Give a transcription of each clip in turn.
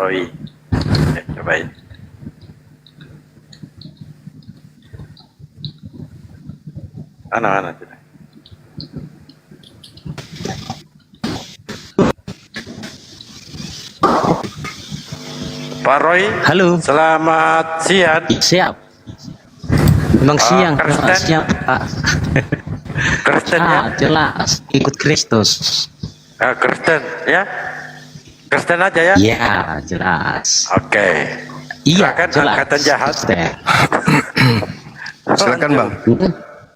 Roy. Cobain. Anak-anak. Pak Roy. Halo. Selamat siang. Siap. Memang siang. Kristen. Siang, Pak. Kristen ya? Jelas. Ikut Kristus. Kristen ya? Kristen aja ya? Iya, jelas. Oke. Iya, Silakan jelas. angkatan jahat. Silakan Bang.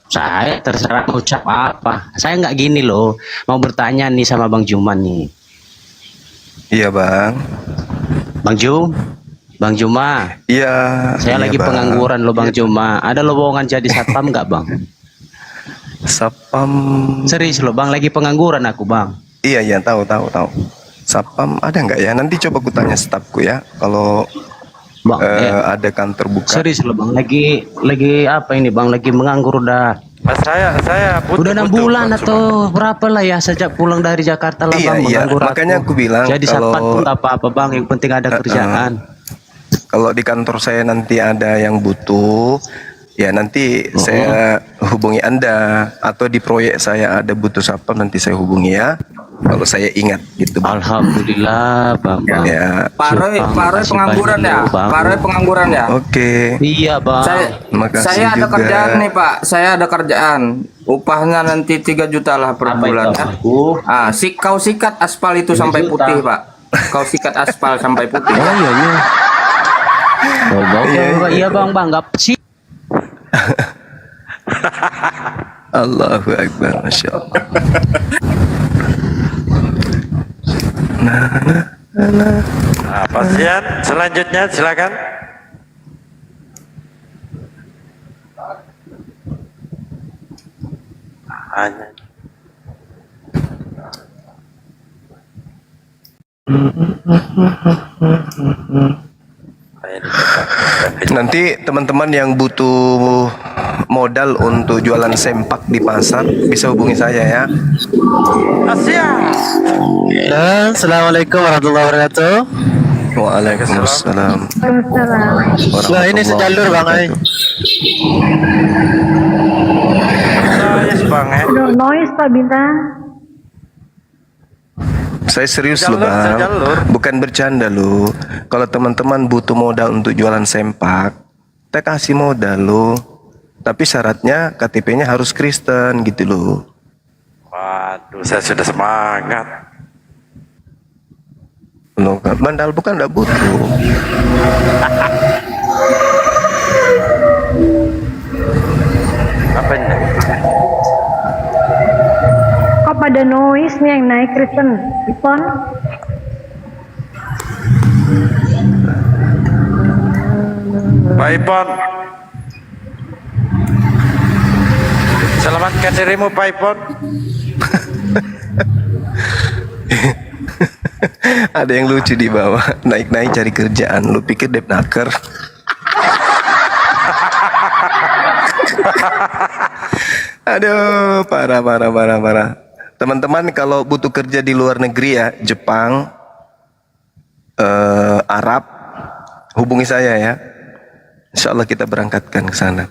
Saya terserah mau ucap apa. Saya nggak gini loh. Mau bertanya nih sama Bang Juman nih. Iya Bang. Bang Juma. Iya. Saya iya, lagi Bang. pengangguran loh Bang Juma. Ada lowongan jadi satpam nggak Bang? Sapam. Serius loh Bang, lagi pengangguran aku Bang. Iya tahu. Sapam ada nggak ya? Nanti coba ku tanya stafku ya. Kalau Bang, ada kantor buka. serius loh Bang, lagi apa ini Bang? Lagi menganggur udah. Mas saya Udah 6 bulan atau berapa lah ya sejak pulang dari Jakarta lah Bang, Iya. menganggur Makanya aku bilang jadi satpam pun nggak apa-apa Bang, yang penting ada kerjaan. Kalau di kantor saya nanti ada yang butuh, ya nanti saya hubungi Anda, atau di proyek saya ada butuh sapam nanti saya hubungi ya. Kalau saya ingat gitu Bang. Alhamdulillah Bang. Ya. Pak Roy pengangguran ya? Pak Roy pengangguran ya? Oke. Iya Bang. Makasih Saya ada juga. kerjaan nih Pak. Saya ada kerjaan. Upahnya nanti 3 juta lah per Apa bulan. itu? Kau sikat aspal itu 3 sampai juta. putih Pak. Kau sikat aspal sampai putih. Oh iya. Oh, Bang, iya Bang, nggak sih. Allahu Akbar, Masya Allah. pasien selanjutnya silakan. Hanya. Nanti teman-teman yang butuh modal untuk jualan sempak di pasar bisa hubungi saya ya. Assalamualaikum warahmatullahi wabarakatuh. Waalaikumsalam. Lah ini sejalur Bang Ai. Yes, Bang. Noise Pak Bintang. Saya serius Sejalur, loh Bang, sejalur. bukan bercanda loh. Kalau teman-teman butuh modal untuk jualan sempak, kita kasih modal loh. Tapi syaratnya KTP-nya harus Kristen gitu loh. Waduh, saya sudah semangat. Loh, bandal bukan nggak butuh. Apa ini? Kok pada noise nih yang naik Kristen? Ipon? Pak Ipon. Selamatkan dirimu Pak Ipon. Ada yang lucu di bawah, naik-naik cari kerjaan. Lu pikir Depnaker? Aduh, parah. Teman-teman kalau butuh kerja di luar negeri ya, Jepang, Arab, hubungi saya ya. Insya Allah kita berangkatkan ke sana.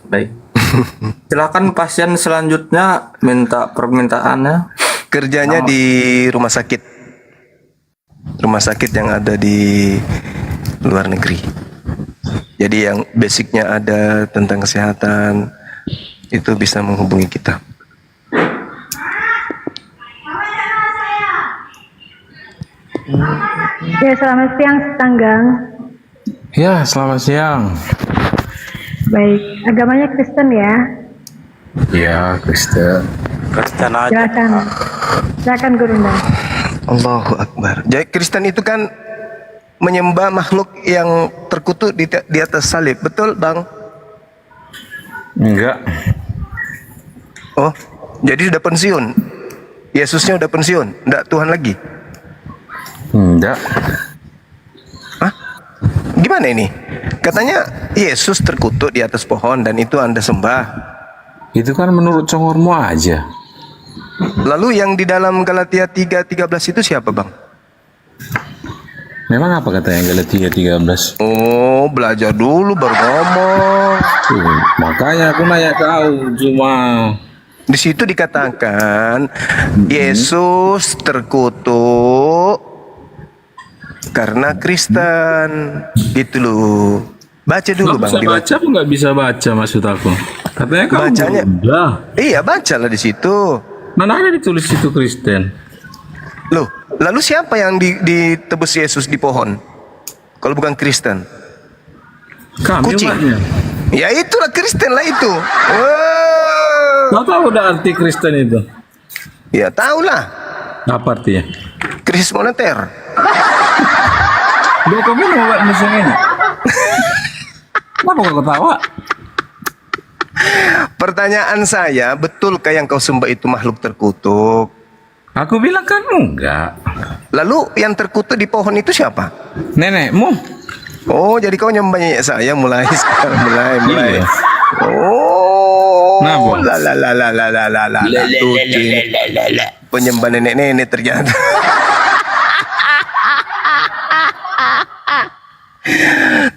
Baik. Silakan pasien selanjutnya minta permintaannya. Kerjanya di rumah sakit yang ada di luar negeri. Jadi yang basicnya ada tentang kesehatan itu bisa menghubungi kita. Ya selamat siang Tanggang. Ya, selamat siang. Baik, agamanya Kristen ya? Ya, Kristen. Kristen aja. Silakan Gurunda. Allahu Akbar. Jadi Kristen itu kan menyembah makhluk yang terkutuk di atas salib, betul Bang? Enggak. Oh, jadi sudah pensiun. Yesusnya udah pensiun, enggak Tuhan lagi. Enggak. Hah? Gimana ini? Katanya Yesus terkutuk di atas pohon dan itu Anda sembah. Itu kan menurut congormu aja. Lalu yang di dalam Galatia 3:13 itu siapa, Bang? Memang apa katanya Galatia 13? Oh, belajar dulu baru ngomong. Makanya aku nanya kau cuma. Di situ dikatakan Yesus terkutuk karena Kristen. Gitu loh. Baca dulu, Bang. Bisa Dibaca. baca apa nggak bisa baca maksud aku? Katanya kamu Bacanya. udah. Iya, bacalah di situ. Mana ada ditulis itu Kristen? Loh, lalu siapa yang ditebus Yesus di pohon? Kalau bukan Kristen? Kami Kucing. umatnya. Ya itulah Kristen lah itu. Kau tahu udah arti Kristen itu? Ya tahulah. Apa artinya? Krisis moneter. Loh, kamu mau buat musuh ini? Kenapa kau ketawa? Pertanyaan saya, betulkah yang kau sembah itu makhluk terkutuk? Aku bilang kan enggak. Lalu yang terkutuk di pohon itu siapa? Nenekmu. Oh, jadi kau nyembah nenek saya mulai sekarang, mulai. Iya. Oh, Nah, Bos. la. Penyembah nenek-nenek ternyata.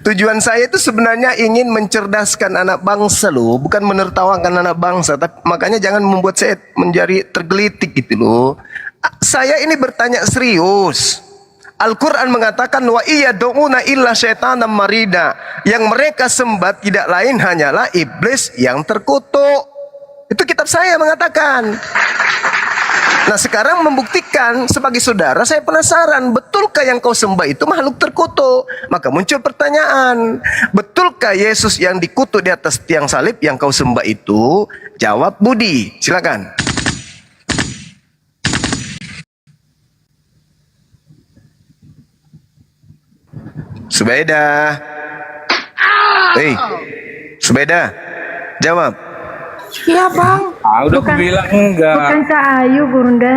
Tujuan saya itu sebenarnya ingin mencerdaskan anak bangsa loh, bukan menertawakan anak bangsa. Tapi makanya jangan membuat saya menjadi tergelitik gitu loh. Saya ini bertanya serius. Al-Quran mengatakan wa iya do'una illa syaitanam marida. Yang mereka sembah tidak lain hanyalah iblis yang terkutuk. Itu kitab saya mengatakan. Nah sekarang membuktikan sebagai saudara saya penasaran, betulkah yang kau sembah itu makhluk terkutuk? Maka muncul pertanyaan, betulkah Yesus yang dikutuk di atas tiang salib yang kau sembah itu? Jawab Budi, silakan. Subeda. Subeda, jawab. Iya bang. Udah aku bilang enggak. Bukan Cahayu Gurunda.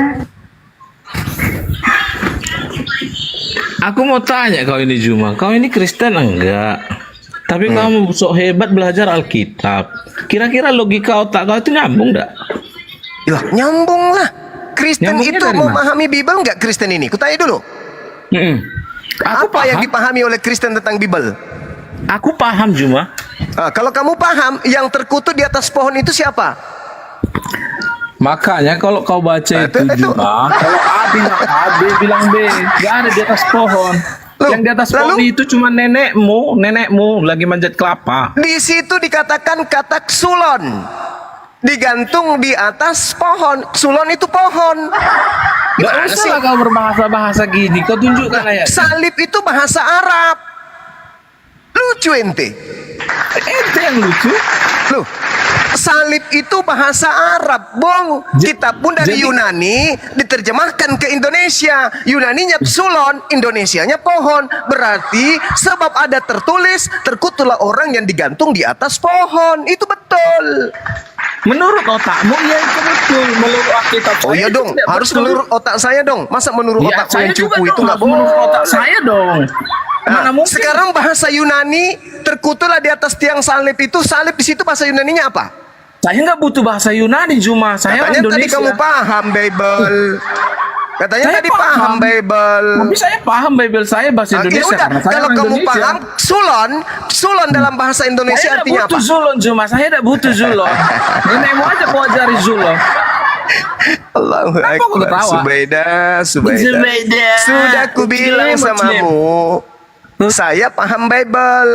Aku mau tanya kau ini Juma, kau ini Kristen enggak? Tapi kamu sok hebat belajar Alkitab. Kira-kira logika otak kau itu nyambung enggak? Ya nyambung lah. Kristen Nyambungnya itu dari mana? memahami Bible enggak Kristen ini? Kutanya dulu. Aku Apa yang paham. dipahami oleh Kristen tentang Bible? Aku paham Juma. Kalau kamu paham, yang terkutuk di atas pohon itu siapa? Makanya kalau kau baca itu itu. Juma, kalau A bilang A, B bilang B, nggak ada di atas pohon. Loh, Yang di atas pohon lalu? itu cuma nenekmu lagi manjat kelapa. Di situ dikatakan kata ksulon. Digantung di atas pohon. Ksulon itu pohon. Gak Gimana usah sih? lah kau berbahasa-bahasa gini. Kau tunjukkan ayat. Salib itu bahasa Arab. Lucu ente. Ente yang lucu. Loh, salib itu bahasa Arab, Bong. Kitab pun dari jadi- Yunani diterjemahkan ke Indonesia. Yunaninya ksulon, Indonesianya pohon. Berarti sebab ada tertulis, terkutuklah orang yang digantung di atas pohon. Itu betul. Menurut otakmu ya itu betul. Menurut Alkitab Oh saya iya itu dong, tidak harus betul. menurut otak saya dong. Masa menurut Ya, otakku saya yang juga cupu dong, itu nggak harus menurut boleh. otak saya dong. Mana Nah, mungkin? sekarang bahasa Yunani terkutuklah di atas tiang salib itu. Salib di situ bahasa Yunaninya apa? Saya nggak butuh bahasa Yunani Juma. Saya orang Katanya tadi Indonesia. kamu paham Bible. Katanya Saya tadi paham Bible. Tapi saya paham Bible saya bahasa Ah, ya Indonesia. udah, karena saya kalau orang kamu Indonesia. paham sulon dalam bahasa Indonesia Saya artinya tidak apa? butuh zulon Juma. Saya tidak butuh zulon. Nenekmu aja kau ajari zulon. Allahu Kenapa kau Akbar. ketawa? Subeda. Zubeda. Sudah ku bilang Muslim. samamu, saya paham Bible.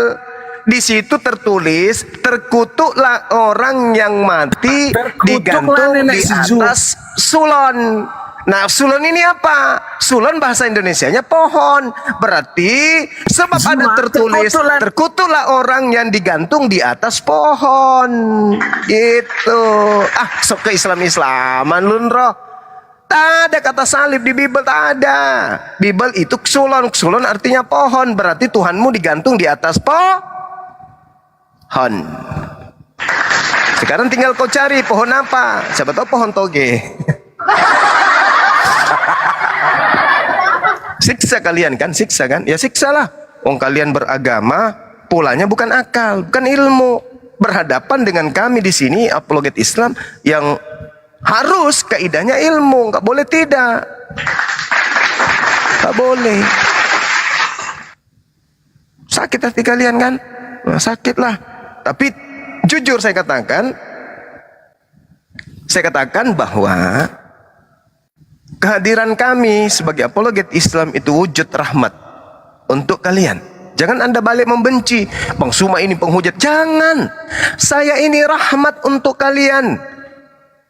Di situ tertulis, terkutuklah orang yang mati Terkutuklah digantung nenek di si Ju. atas sulon. Nah, sulon ini apa? Sulon bahasa Indonesianya pohon. Berarti sebab Zuma, ada tertulis, terkutuklah orang yang digantung di atas pohon. Gitu. Ah, sok ke Islam-Islaman lunro. Tak ada kata salib di Bible, tak ada. Bible itu ksulon. Ksulon artinya pohon. Berarti Tuhanmu digantung di atas pohon. Sekarang tinggal kau cari pohon apa. Siapa tahu pohon toge. siksa kalian kan, siksa kan? Ya siksalah. Wong kalian beragama, polanya bukan akal, bukan ilmu. Berhadapan dengan kami di sini apologet Islam yang harus kaidahnya ilmu, nggak boleh tidak, nggak boleh. Sakit hati kalian kan? Nah, sakit lah. Tapi jujur saya katakan bahwa kehadiran kami sebagai apologet Islam itu wujud rahmat untuk kalian. Jangan Anda balik membenci. Bang Suma ini penghujat. Jangan. Saya ini rahmat untuk kalian.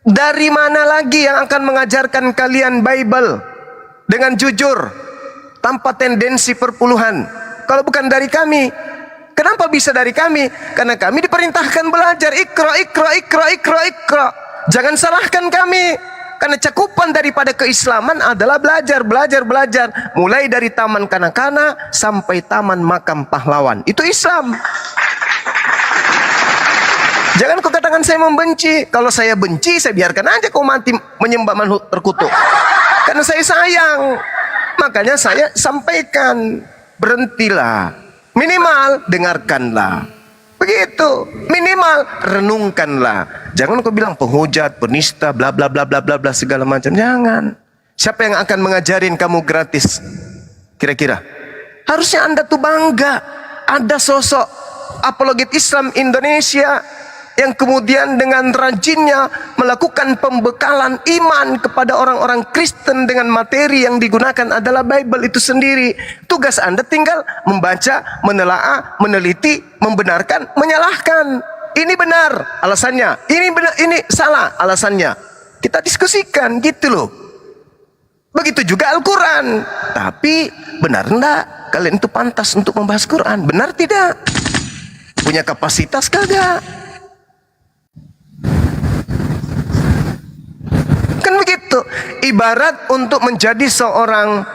Dari mana lagi yang akan mengajarkan kalian Bible dengan jujur, tanpa tendensi perpuluhan, kalau bukan dari kami? Kenapa bisa dari kami? Karena kami diperintahkan belajar. Ikra. Jangan salahkan kami. Karena cakupan daripada keislaman adalah belajar. Mulai dari taman kanak-kanak sampai taman makam pahlawan. Itu Islam. Jangan kau katakan saya membenci. Kalau saya benci, saya biarkan aja kau mati menyembah makhluk terkutuk. Karena saya sayang. Makanya saya sampaikan, berhentilah. Minimal dengarkanlah. Begitu, minimal renungkanlah. Jangan kau bilang penghujat, penista, bla bla bla bla bla bla segala macam. Jangan. Siapa yang akan mengajarin kamu gratis? Kira-kira. Harusnya Anda tuh bangga. Ada sosok apologet Islam Indonesia yang kemudian dengan rajinnya melakukan pembekalan iman kepada orang-orang Kristen dengan materi yang digunakan adalah Bible itu sendiri. Tugas Anda tinggal membaca, menelaah, meneliti, membenarkan, menyalahkan. Ini benar alasannya, ini benar, ini salah alasannya. Kita diskusikan gitu loh. Begitu juga Al-Quran. Tapi benar enggak kalian itu pantas untuk membahas Quran? Benar tidak? Punya kapasitas kagak? Kan begitu. Ibarat untuk menjadi seorang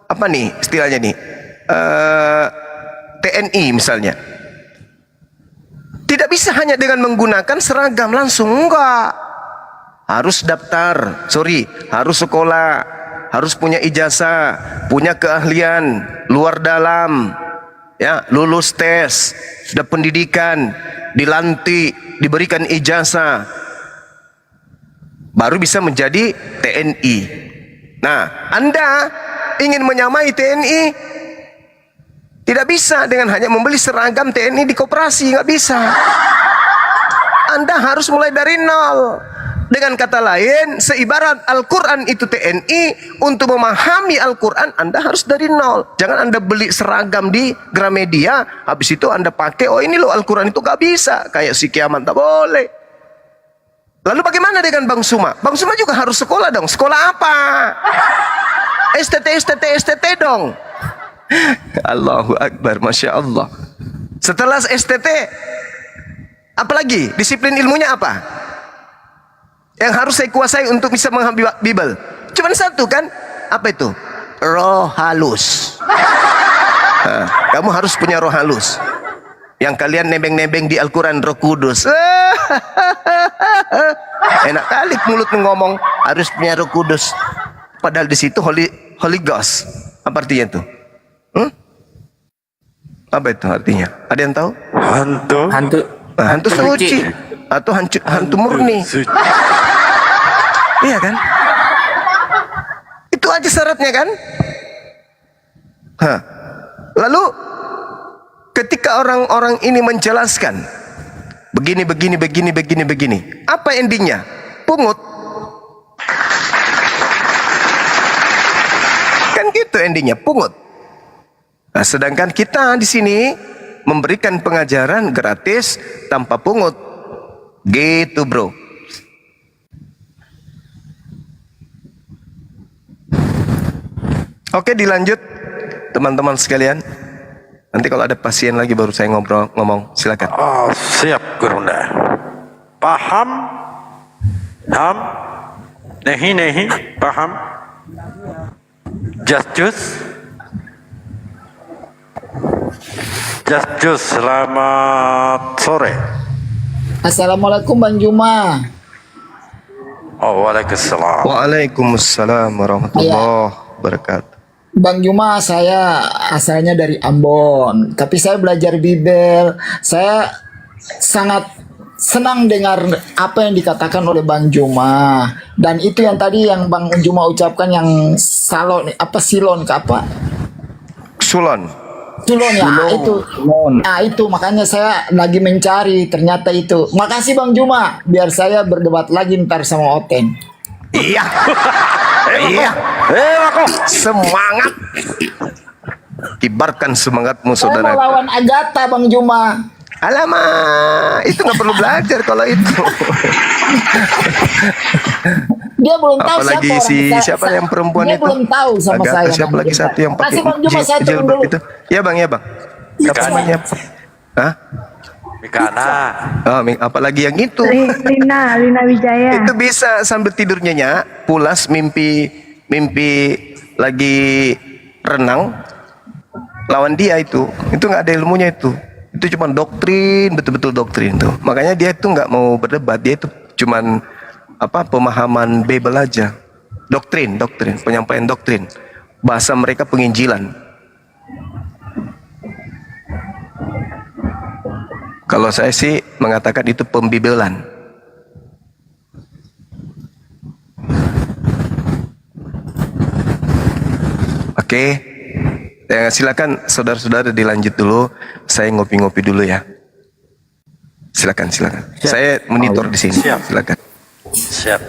apa nih istilahnya nih, TNI misalnya. Tidak bisa hanya dengan menggunakan seragam langsung, enggak. Harus daftar, harus sekolah, harus punya ijazah, punya keahlian luar dalam, ya, lulus tes, sudah pendidikan, dilantik, diberikan ijazah, baru bisa menjadi TNI. Nah, Anda ingin menyamai TNI, tidak bisa dengan hanya membeli seragam TNI di koperasi, nggak bisa. Anda harus mulai dari nol. Dengan kata lain, seibarat Al-Quran itu TNI, untuk memahami Al-Quran Anda harus dari nol. Jangan Anda beli seragam di Gramedia, habis itu Anda pakai, oh ini loh Al-Quran itu gak bisa, kayak si kiamat, tak boleh. Lalu bagaimana dengan Bang Suma? Bang Suma juga harus sekolah dong. Sekolah apa? STT dong. Allahu Akbar, Masya Allah. Setelah STT, apalagi disiplin ilmunya apa yang harus saya kuasai untuk bisa mengambil Bible? Cuman satu kan? Apa itu? Roh halus. Nah, kamu harus punya roh halus. Yang kalian nebeng-nebeng di Al-Quran, Roh Kudus. Enak kali mulut ngomong harus punya Roh Kudus. Padahal di situ Holy Ghost. Apa artinya itu? Apa itu artinya? Ada yang tahu? Hantu suci atau hantu murni. Iya kan? Itu aja syaratnya kan? Lalu ketika orang-orang ini menjelaskan begini, apa endingnya? Pungut. Kan gitu endingnya, pungut. Nah, sedangkan kita di sini memberikan pengajaran gratis tanpa pungut. Gitu, bro. Oke, dilanjut teman-teman sekalian. Nanti kalau ada pasien lagi baru saya ngomong. Silakan. Oh, siap Gurunda. Paham? Ham? Nehi, paham? Just, selamat sore. Assalamualaikum Bang Juma. Oh, waalaikumsalam. Waalaikumsalam warahmatullahi wabarakatuh. Bang Juma, saya asalnya dari Ambon, tapi saya belajar Bibel. Saya sangat senang dengar apa yang dikatakan oleh Bang Juma, dan itu yang tadi yang Bang Juma ucapkan yang silon ke apa? Sulon. Sulon ya, itu. Nah, itu makanya saya lagi mencari, ternyata itu. Makasih Bang Juma, biar saya berdebat lagi ntar sama Oten. Iya. Iya. Semangat. Kibarkan semangatmu, Saya mau saudara. lawan Agatha Bang Juma. Alamak, itu nggak perlu belajar kalau itu. Dia belum tahu Apalagi siapa yang perempuan dia itu? belum tahu sama Agatha, saya. siapa Bang lagi Juma. satu yang pakai Kasih Bang Juma saya turun jilbab dulu. itu? Ya bang, ya bang. Siapa namanya? Hah? Mikana. Oh, apalagi yang itu? Lina Wijaya. Itu bisa sambil tidur nyenyak, pulas mimpi lagi renang lawan dia itu nggak ada ilmunya itu cuma doktrin, betul-betul doktrin tuh. Makanya dia itu nggak mau berdebat, dia itu cuman pemahaman Bible aja, doktrin, penyampaian doktrin, bahasa mereka penginjilan. Kalau saya sih mengatakan itu pembibelan. Oke, silakan saudara-saudara dilanjut dulu. Saya ngopi-ngopi dulu ya. Silakan. Saya monitor di sini. Siap. Silakan. Siap.